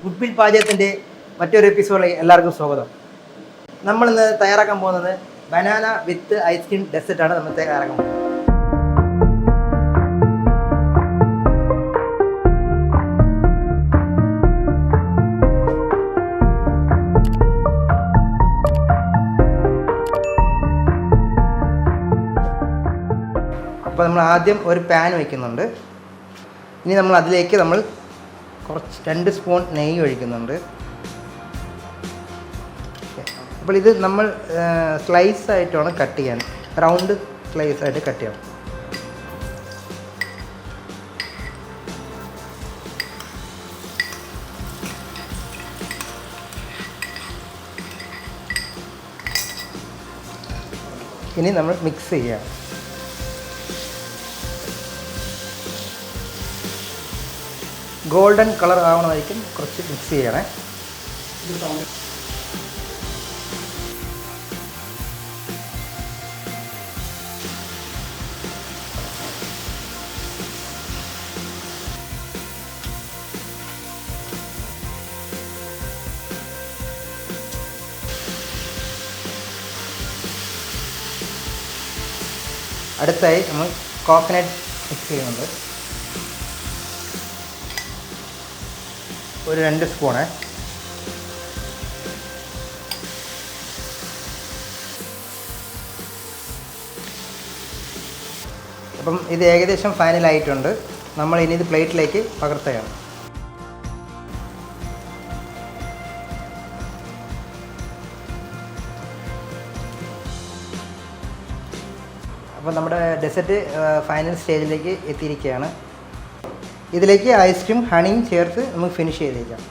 Goodwill പാചകത്തിൻ്റെ മറ്റൊരു എപ്പിസോഡിലേക്ക് എല്ലാവർക്കും സ്വാഗതം. നമ്മളിന്ന് തയ്യാറാക്കാൻ പോകുന്നത് ബനാന വിത്ത് ഐസ്ക്രീം ഡെസേർട്ടാണ് നമ്മൾ തയ്യാറാക്കാൻ പോകുന്നത്. അപ്പോൾ നമ്മൾ ആദ്യം ഒരു പാൻ വയ്ക്കുന്നുണ്ട്. ഇനി നമ്മൾ അതിലേക്ക് കുറച്ച് 2 സ്പൂൺ നെയ്യ് ഒഴിക്കുന്നുണ്ട്. അപ്പോൾ ഇത് നമ്മൾ സ്ലൈസ് ആയിട്ടാണ് കട്ട് ചെയ്യാൻ, റൗണ്ട് സ്ലൈസ് ആയിട്ട് കട്ട് ചെയ്യണം. ഇനി നമ്മൾ മിക്സ് ചെയ്യാം. ഗോൾഡൻ കളർ ആവണമായിരിക്കും കുറച്ച് മിക്സ് ചെയ്യണേ. അടുത്തായി നമ്മൾ കോക്കനട്ട് മിക്സ് ചെയ്യുന്നുണ്ട്. ഒരു 2 സ്പൂണ്. അപ്പം ഇത് ഏകദേശം ഫൈനലായിട്ടുണ്ട്. നമ്മൾ ഇനി ഇത് പ്ലേറ്റിലേക്ക് പകർത്തുകയാണ്. അപ്പോൾ നമ്മുടെ ഡെസേർട്ട് ഫൈനൽ സ്റ്റേജിലേക്ക് എത്തിയിരിക്കുകയാണ്. ഇതിലേക്ക് ഐസ്ക്രീം ഹണിയും ചേർത്ത് നമുക്ക് ഫിനിഷ് ചെയ്തേക്കാം.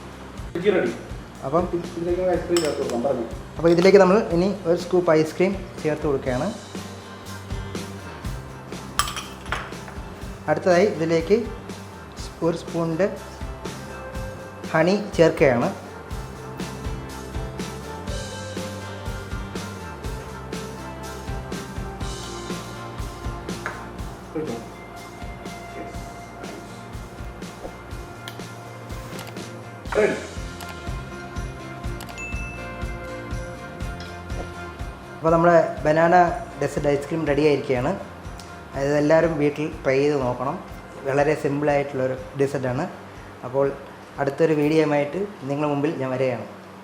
അപ്പോൾ ഇതിലേക്ക് നമ്മൾ ഇനി ഒരു സ്കൂപ്പ് ഐസ്ക്രീം ചേർത്ത് കൊടുക്കുകയാണ്. അടുത്തതായി ഇതിലേക്ക് 1 സ്പൂണിൻ്റെ ഹണി ചേർക്കുകയാണ്. അപ്പോൾ നമ്മുടെ ബനാന ഡെസേർട്ട് ഐസ്ക്രീം റെഡി ആയിരിക്കുകയാണ്. അതെല്ലാവരും വീട്ടിൽ ട്രൈ ചെയ്ത് നോക്കണം. വളരെ സിമ്പിളായിട്ടുള്ളൊരു ഡെസേർട്ടാണ്. അപ്പോൾ അടുത്തൊരു വീഡിയോയുമായിട്ട് നിങ്ങളുടെ മുമ്പിൽ ഞാൻ വരികയാണ്.